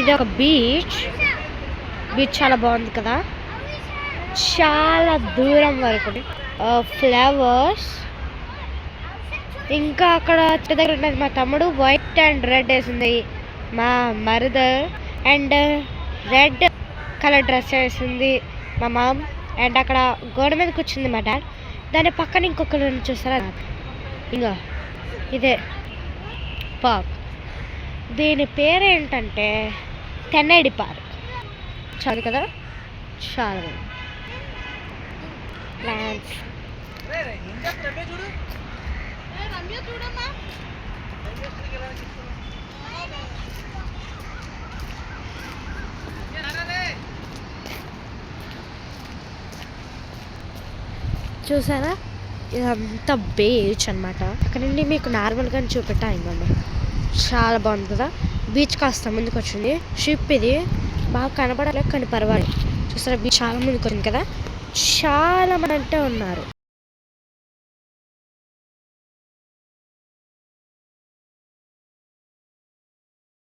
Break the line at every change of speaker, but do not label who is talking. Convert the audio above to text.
ఇది ఒక బీచ్ చాలా బాగుంది కదా. చాలా దూరం వరకు ఫ్లవర్స్. ఇంకా అక్కడ దగ్గర ఉన్నది మా తమ్ముడు. వైట్ అండ్ రెడ్ వేసింది మా మరదర్. అండ్ రెడ్ కలర్ డ్రెస్ వేసింది మా మామ్. అండ్ అక్కడ గోడ మీద కూర్చుంది మా డాడ్. దాని పక్కన ఇంకొకరు చూస్తారా, ఇంకా ఇదే పార్క్. దీని పేరు ఏంటంటే తెన్నేడి పార్క్. చాలు కదా, చాలా ప్లాన్స్. చూసారా, ఇదంతా బీచ్ అనమాట. అక్కడ నుండి మీకు నార్మల్గా చూపెట్టాయిందండి. చాలా బాగుంది కదా. బీచ్ కాస్త ముందుకు వచ్చింది. షిప్ ఇది బాగా కనపడలేదు కానీ పర్వాలేదు. చూసారా, బీచ్ చాలా ముందుకు వచ్చింది కదా. చాలా మంది అంటే ఉన్నారు.